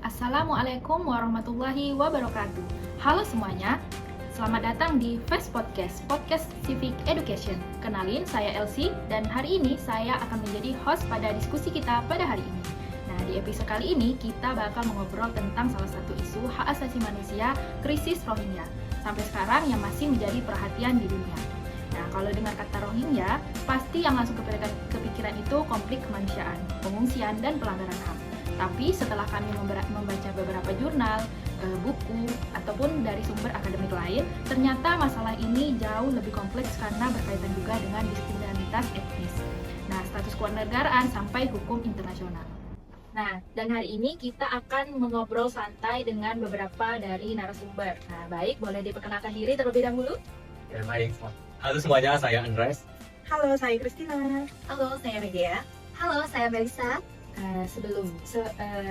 Assalamualaikum warahmatullahi wabarakatuh. Halo semuanya, selamat datang di FES Podcast, Podcast Civic Education. Kenalin, saya Elsie dan hari ini saya akan menjadi host pada diskusi kita pada hari ini. Nah, di episode kali ini kita bakal mengobrol tentang salah satu isu hak asasi manusia, krisis Rohingya. Sampai sekarang yang masih menjadi perhatian di dunia. Nah, kalau dengar kata Rohingya, pasti yang langsung kepikiran itu konflik kemanusiaan, pengungsian, dan pelanggaran HAM. Tapi setelah kami membaca beberapa jurnal, buku, ataupun dari sumber akademik lain, ternyata masalah ini jauh lebih kompleks karena berkaitan juga dengan diskriminalitas etnis. Nah, status kewarganegaraan sampai hukum internasional. Nah, dan hari ini kita akan mengobrol santai dengan beberapa dari narasumber. Nah, baik, boleh diperkenalkan diri terlebih dahulu? Ya, baik. Halo semuanya, saya Andres. Halo, saya Christina. Halo, saya Media. Halo, saya Melissa.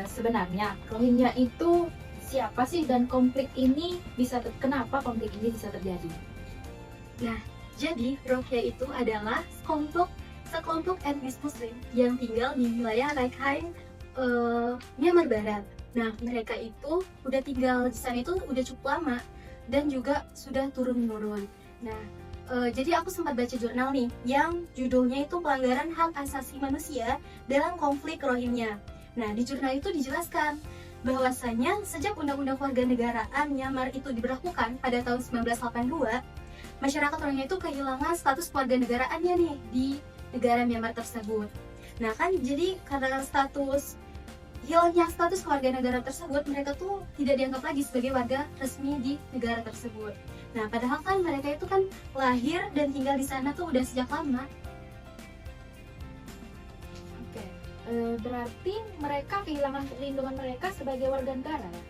Sebenarnya Rohingya itu siapa sih dan konflik ini kenapa konflik ini bisa terjadi? Nah, jadi Rohingya itu adalah sekelompok etnis Muslim yang tinggal di wilayah Rakhine, Myanmar Barat. Nah, mereka itu udah tinggal di sana itu udah cukup lama dan juga sudah turun-menurun. Nah, jadi aku sempat baca jurnal nih yang judulnya itu pelanggaran hak asasi manusia dalam konflik Rohingya. Nah, di jurnal itu dijelaskan bahwasanya sejak Undang-Undang Kewarganegaraan Myanmar itu diberlakukan pada tahun 1982, masyarakat Rohingya itu kehilangan status kewarganegaraannya nih di negara Myanmar tersebut. Nah kan, jadi karena hilangnya status kewarganegaraan tersebut, mereka tuh tidak dianggap lagi sebagai warga resmi di negara tersebut. Nah, padahal kan mereka itu kan lahir dan tinggal di sana tuh udah sejak lama. Oke, berarti mereka kehilangan perlindungan mereka sebagai warga negara ya?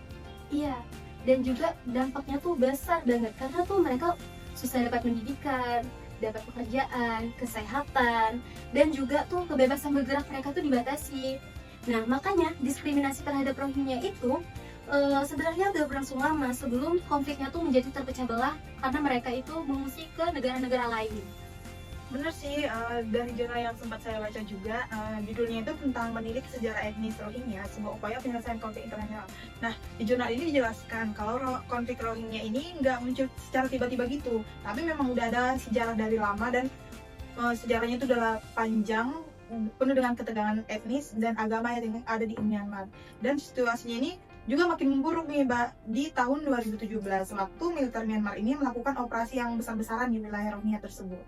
Iya, dan juga dampaknya tuh besar banget karena tuh mereka susah dapat pendidikan, dapat pekerjaan, kesehatan, dan juga tuh kebebasan bergerak mereka tuh dibatasi. Nah, makanya diskriminasi terhadap Rohingya itu sebenarnya udah berlangsung lama sebelum konfliknya tuh menjadi terpecah belah karena mereka itu mengungsi ke negara-negara lain. Bener sih, dari jurnal yang sempat saya baca juga, judulnya itu tentang menilik sejarah etnis Rohingya, sebuah upaya penyelesaian konflik internasional. Nah, di jurnal ini dijelaskan kalau konflik Rohingya ini nggak muncul secara tiba-tiba gitu, tapi memang udah ada sejarah dari lama dan sejarahnya itu udah panjang, penuh dengan ketegangan etnis dan agama yang ada di Myanmar. Dan situasinya ini juga makin memburuk nih, Mbak, di tahun 2017 waktu militer Myanmar ini melakukan operasi yang besar-besaran di wilayah Rohingya tersebut.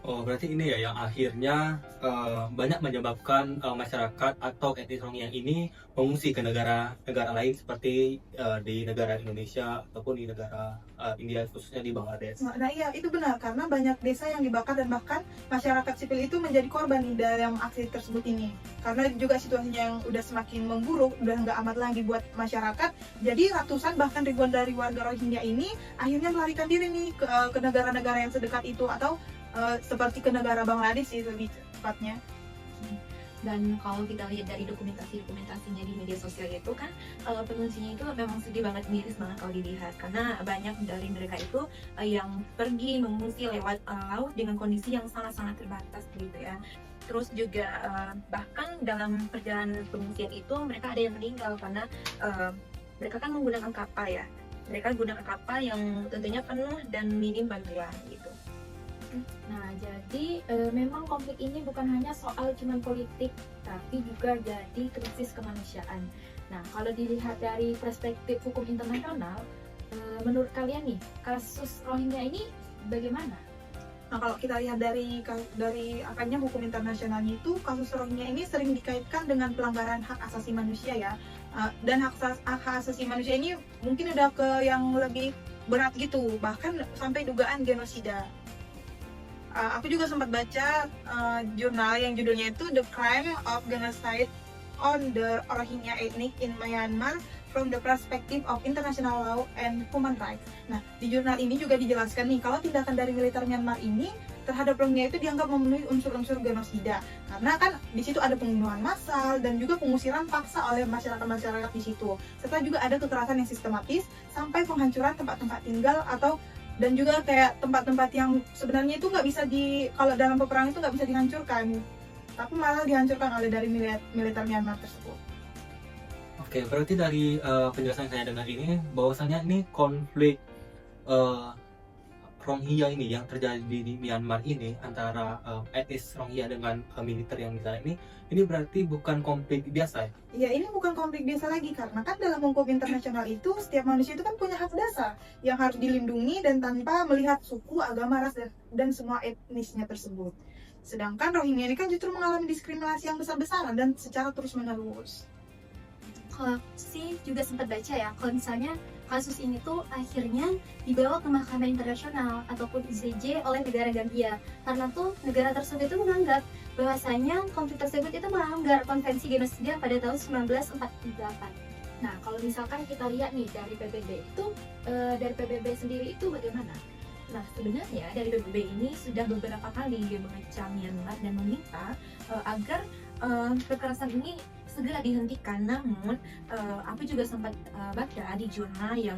Oh, berarti ini ya yang akhirnya banyak menyebabkan masyarakat atau etnis Rohingya ini mengungsi ke negara lain seperti di negara Indonesia ataupun di negara India, khususnya di Bangladesh. Nah iya, itu benar, karena banyak desa yang dibakar dan bahkan masyarakat sipil itu menjadi korban nih dalam aksi tersebut ini. Karena juga situasinya yang udah semakin memburuk, udah nggak amat lagi buat masyarakat, jadi ratusan bahkan ribuan dari warga Rohingya ini akhirnya melarikan diri nih ke negara-negara yang sedekat itu atau seperti ke negara Bangladesh sih lebih tepatnya. Dan kalau kita lihat dari dokumentasinya di media sosial itu kan, pengungsinya itu memang sedih banget, miris banget kalau dilihat karena banyak dari mereka itu yang pergi mengungsi lewat laut dengan kondisi yang sangat-sangat terbatas gitu ya. Terus juga bahkan dalam perjalanan pengungsian itu mereka ada yang meninggal karena mereka kan menggunakan kapal ya. Mereka menggunakan kapal yang tentunya penuh dan minim bantuan gitu. Nah, jadi memang konflik ini bukan hanya soal cuman politik, tapi juga jadi krisis kemanusiaan. Nah, kalau dilihat dari perspektif hukum internasional, menurut kalian nih, kasus Rohingya ini bagaimana? Nah, kalau kita lihat dari akadnya hukum internasionalnya itu, kasus Rohingya ini sering dikaitkan dengan pelanggaran hak asasi manusia ya. Dan hak asasi manusia ini mungkin udah ke yang lebih berat gitu, bahkan sampai dugaan genosida. Aku juga sempat baca jurnal yang judulnya itu The Crime of Genocide on the Rohingya Ethnic in Myanmar from the Perspective of International Law and Human Rights. Nah, di jurnal ini juga dijelaskan nih kalau tindakan dari militer Myanmar ini terhadap Rohingya itu dianggap memenuhi unsur-unsur genosida karena kan di situ ada pembunuhan massal dan juga pengusiran paksa oleh masyarakat di situ, serta juga ada kekerasan yang sistematis sampai penghancuran tempat-tempat tinggal dan juga kayak tempat-tempat yang sebenarnya itu nggak bisa kalau dalam peperangan itu nggak bisa dihancurkan, tapi malah dihancurkan oleh dari militer Myanmar tersebut. Oke, berarti dari penjelasan saya dengar ini bahwasanya ini konflik uh, Rohingya ini yang terjadi di Myanmar ini antara etnis Rohingya dengan militer yang di sana ini berarti bukan konflik biasa ya? Ya, ini bukan konflik biasa lagi karena kan dalam hukum internasional itu setiap manusia itu kan punya hak dasar yang harus dilindungi dan tanpa melihat suku, agama, ras dan semua etnisnya tersebut. Sedangkan Rohingya ini kan justru mengalami diskriminasi yang besar-besaran dan secara terus-menerus. Kalau aku sih juga sempat baca ya, kalau misalnya kasus ini tuh akhirnya dibawa ke Mahkamah Internasional ataupun ICJ oleh negara Gambia, karena tuh negara tersebut itu menganggap bahwasanya konflik tersebut itu melanggar konvensi genosida pada tahun 1948. Nah, kalau misalkan kita lihat nih dari PBB itu, dari PBB sendiri itu bagaimana? Nah, sebenarnya dari PBB ini sudah beberapa kali mengecam Myanmar dan meminta agar kekerasan ini segera dihentikan. Namun, aku juga sempat baca di jurnal yang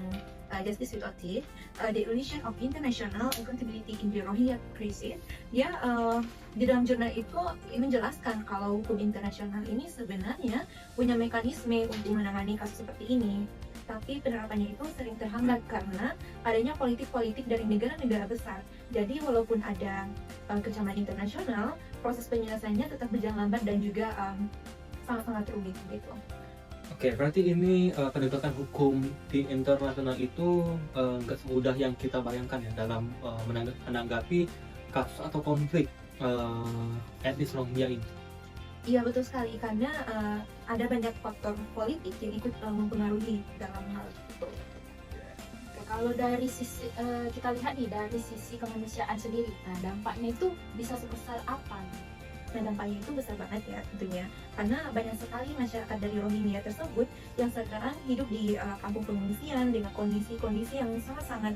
Justice Without Teeth, Declaration of International Accountability in the Rohingya Crisis. Dia di dalam jurnal itu menjelaskan kalau hukum internasional ini sebenarnya punya mekanisme untuk menangani kasus seperti ini. Tapi penerapannya itu sering terhambat karena adanya politik-politik dari negara-negara besar. Jadi walaupun ada kecaman internasional, proses penyelesaiannya tetap berjalan lambat dan juga sangat-sangat rumit gitu. Oke, berarti ini penegakan hukum di internasional itu nggak semudah yang kita bayangkan ya dalam menanggapi kasus atau konflik etnis Rohingya ini. Iya, betul sekali, karena ada banyak faktor politik yang ikut mempengaruhi dalam hal itu. Oke, kalau dari sisi kita lihat nih dari sisi kemanusiaan sendiri, nah dampaknya itu bisa sebesar apa? Nah, dampaknya itu besar banget ya tentunya, karena banyak sekali masyarakat dari Rohingya tersebut yang sekarang hidup di kampung pengungsian dengan kondisi-kondisi yang sangat-sangat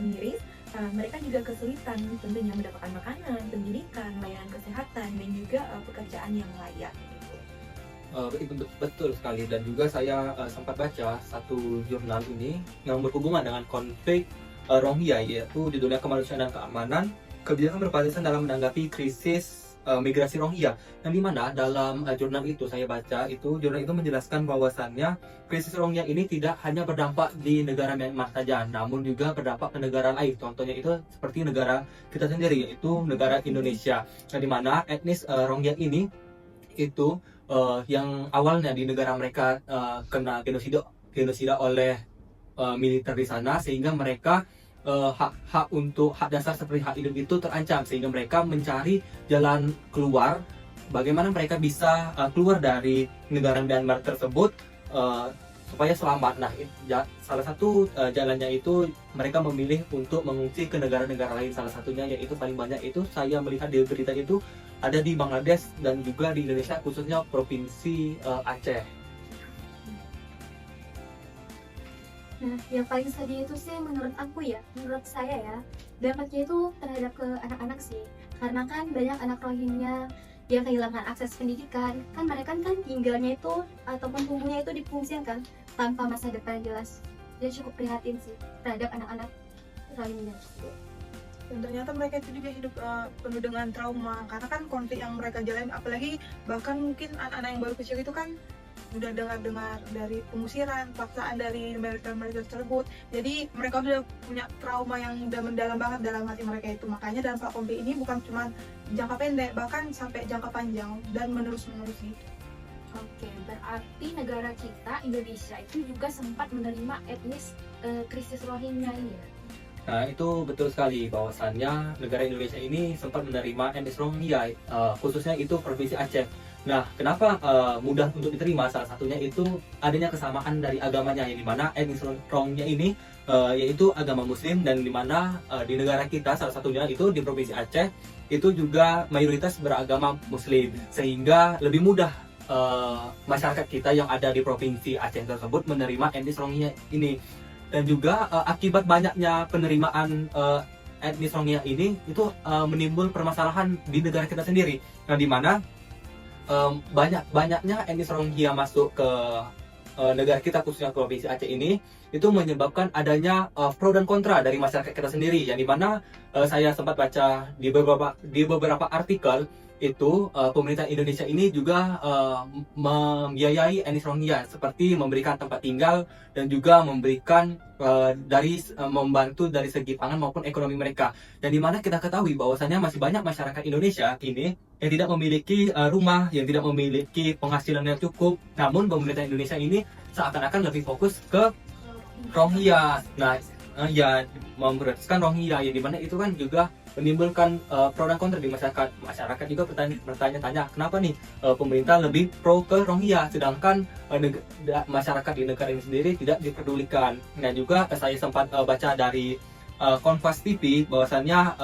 miris. Mereka juga kesulitan tentunya mendapatkan makanan, pendidikan, layanan kesehatan, dan juga pekerjaan yang layak. Betul sekali, dan juga saya sempat baca satu jurnal ini yang berhubungan dengan konflik Rohingya, yaitu judulnya Kemanusiaan dan Keamanan, Kebijakan Berpalestina dalam Menanggapi Krisis Migrasi Rohingya, yang dimana dalam jurnal itu saya baca jurnal itu menjelaskan bahwasannya krisis Rohingya ini tidak hanya berdampak di negara Myanmar saja, namun juga berdampak ke negara lain. Contohnya itu seperti negara kita sendiri, yaitu negara Indonesia, yang dimana etnis Rohingya ini itu yang awalnya di negara mereka kena genosida oleh militer di sana, sehingga mereka hak dasar seperti hak hidup itu terancam, sehingga mereka mencari jalan keluar bagaimana mereka bisa keluar dari negara Myanmar tersebut supaya selamat. Nah, salah satu jalannya itu mereka memilih untuk mengungsi ke negara-negara lain. Salah satunya yaitu paling banyak itu saya melihat di berita itu ada di Bangladesh dan juga di Indonesia, khususnya provinsi Aceh. Nah, yang paling sedih itu sih menurut saya ya, dampaknya itu terhadap ke anak-anak sih. Karena kan banyak anak Rohingya yang kehilangan akses pendidikan, kan mereka kan tinggalnya itu ataupun tumbuhnya itu di pengungsian kan, tanpa masa depan jelas. Dia cukup prihatin sih terhadap anak-anak Rohingya. Dan ternyata mereka itu juga hidup penuh dengan trauma karena kan konflik yang mereka jalani, apalagi bahkan mungkin anak-anak yang baru kecil itu kan udah dengar-dengar dari pengusiran, paksaan dari militer tersebut. Jadi mereka udah punya trauma yang udah mendalam banget dalam hati mereka itu. Makanya dampak konflik ini bukan cuma jangka pendek, bahkan sampai jangka panjang dan menerus-menerus gitu. Oke, berarti negara kita, Indonesia itu juga sempat menerima etnis krisis Rohingya ini ya? Nah, itu betul sekali bahwasannya negara Indonesia ini sempat menerima etnis Rohingya, khususnya itu Provinsi Aceh. Nah, kenapa mudah untuk diterima? Salah satunya itu adanya kesamaan dari agamanya, yang dimana etnis Rohingya ini yaitu agama Muslim, dan dimana di negara kita salah satunya itu di Provinsi Aceh itu juga mayoritas beragama Muslim, sehingga lebih mudah masyarakat kita yang ada di Provinsi Aceh tersebut menerima etnis Rohingya ini. Dan juga akibat banyaknya penerimaan etnis Rohingya ini itu menimbul permasalahan di negara kita sendiri. Nah, di mana banyaknya etnis Rohingya masuk ke negara kita, khususnya Provinsi Aceh ini, itu menyebabkan adanya pro dan kontra dari masyarakat kita sendiri, yang dimana saya sempat baca di beberapa artikel itu pemerintah Indonesia ini juga membiayai etnis Rohingya seperti memberikan tempat tinggal dan juga memberikan membantu dari segi pangan maupun ekonomi mereka. Dan di mana kita ketahui bahwasannya masih banyak masyarakat Indonesia ini yang tidak memiliki rumah, yang tidak memiliki penghasilan yang cukup. Namun pemerintah Indonesia ini seakan-akan lebih fokus ke Rohingya. Nah, ya memprioritaskan Rohingya, yang dimana itu kan juga menimbulkan pro dan kontra di masyarakat. Masyarakat juga bertanya-tanya kenapa nih pemerintah lebih pro ke Rohingya, sedangkan masyarakat di negara ini sendiri tidak diperdulikan. Nah juga saya sempat baca dari Kompas TV bahwasannya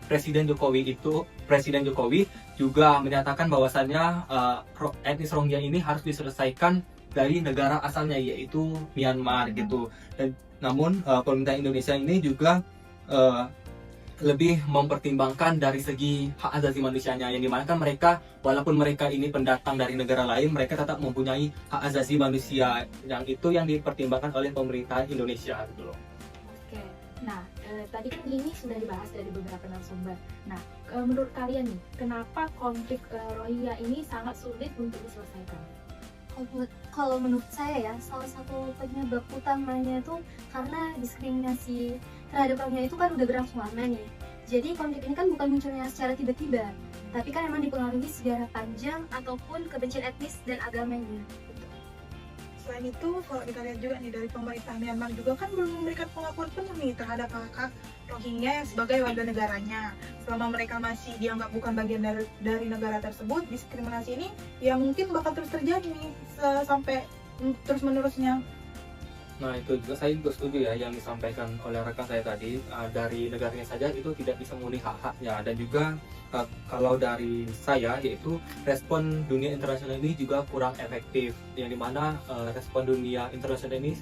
Presiden Jokowi juga menyatakan bahwasannya etnis Rohingya ini harus diselesaikan dari negara asalnya, yaitu Myanmar gitu. Dan namun pemerintah Indonesia ini juga lebih mempertimbangkan dari segi hak asasi manusianya, yang dimana kan mereka, walaupun mereka ini pendatang dari negara lain, mereka tetap mempunyai hak asasi manusia, yang itu yang dipertimbangkan oleh pemerintah Indonesia gitu loh. Oke, nah tadi kan ini sudah dibahas dari beberapa narasumber. Nah, menurut kalian nih, kenapa konflik Rohingya ini sangat sulit untuk diselesaikan? Kalau menurut saya ya, salah satu penyebab utamanya itu karena diskriminasi terhadap Rohingya itu kan udah berlangsung lama nih. Jadi konflik ini kan bukan munculnya secara tiba-tiba, tapi kan memang dipengaruhi sejarah panjang ataupun kebencian etnis dan agamanya. Selain itu, kalau kita lihat juga nih dari pemerintah Myanmar juga kan belum memberikan pengakuan penuh nih terhadap hak Rohingya sebagai warga negaranya. Selama mereka masih dianggap bukan bagian dari negara tersebut, diskriminasi ini ya mungkin bakal terus terjadi nih sampai terus menerusnya. Nah itu juga saya juga setuju ya yang disampaikan oleh rekan saya tadi, dari negaranya saja itu tidak bisa memenuhi hak-haknya. Dan juga kalau dari saya, yaitu respon dunia internasional ini juga kurang efektif, yang dimana respon dunia internasional ini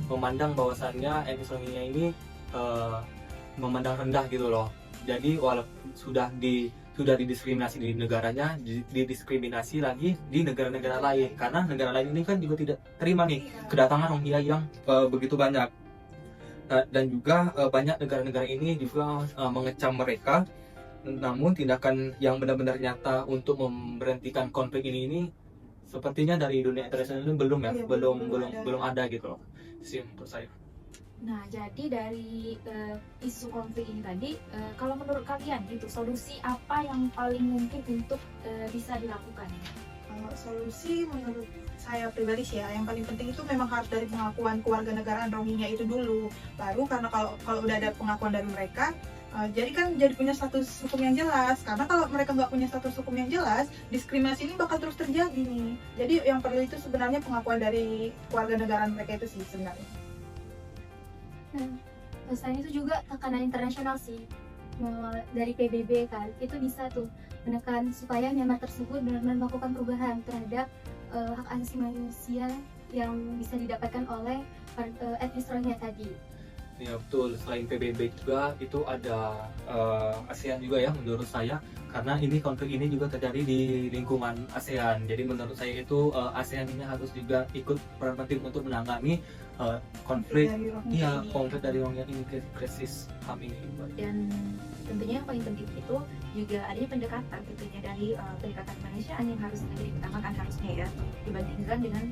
memandang bahwasannya etnis Rohingya ini memandang rendah gitu loh. Jadi walaupun sudah didiskriminasi di negaranya, didiskriminasi lagi di negara-negara lain, karena negara lain ini kan juga tidak terima nih kedatangan Rohingya yang begitu banyak. Dan juga banyak negara-negara ini juga mengecam mereka. Namun tindakan yang benar-benar nyata untuk memberhentikan konflik ini sepertinya dari dunia internasional ini belum ya, belum ada gitu loh sih menurut saya. Nah, jadi dari isu konflik ini tadi, kalau menurut kalian gitu, solusi apa yang paling mungkin untuk bisa dilakukan? Kalau solusi menurut saya pribadi sih ya, yang paling penting itu memang harus dari pengakuan kewarganegaraan Rohingya itu dulu. Baru karena kalau udah ada pengakuan dari mereka, jadi punya status hukum yang jelas. Karena kalau mereka nggak punya status hukum yang jelas, diskriminasi ini bakal terus terjadi nih. Jadi yang perlu itu sebenarnya pengakuan dari kewarganegaraan mereka itu sih sebenarnya. Nah, selain itu juga tekanan internasional sih dari PBB kan, itu bisa tuh menekan supaya Myanmar tersebut benar-benar melakukan perubahan terhadap hak asasi manusia yang bisa didapatkan oleh etnis Rohingya tadi. Ya betul, selain PBB juga itu ada ASEAN juga ya menurut saya, karena ini konflik ini juga terjadi di lingkungan ASEAN. Jadi menurut saya itu ASEAN ini harus juga ikut peran penting untuk menangani konflik dari Rohingya ini, krisis HAM ini. Dan tentunya yang paling penting itu juga adanya pendekatan, tentunya dari pendekatan kemanusiaan yang harus diutamakan harusnya ya, dibandingkan dengan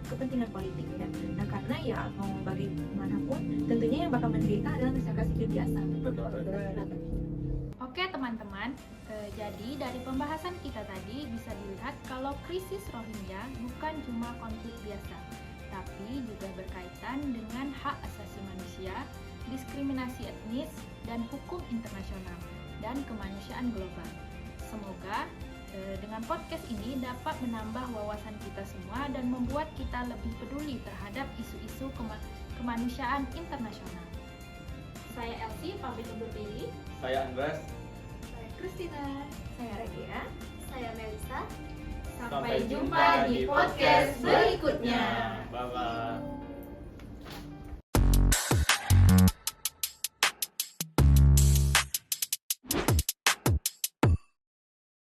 kepentingan politik ya. Nah karena ya mau bagaimanapun tentunya yang bakal menderita adalah masyarakat sipil biasa. Oke teman-teman, jadi dari pembahasan kita tadi bisa dilihat kalau krisis Rohingya bukan cuma konflik biasa, tapi juga berkaitan dengan hak asasi manusia, diskriminasi etnis, dan hukum internasional, dan kemanusiaan global. Semoga dengan podcast ini dapat menambah wawasan kita semua dan membuat kita lebih peduli terhadap isu-isu kemanusiaan internasional. Saya Elsie, pamit undur diri. Saya Andres. Saya Christina. Saya Regia. Saya Melisa. Sampai jumpa di podcast berikutnya. Bye-bye.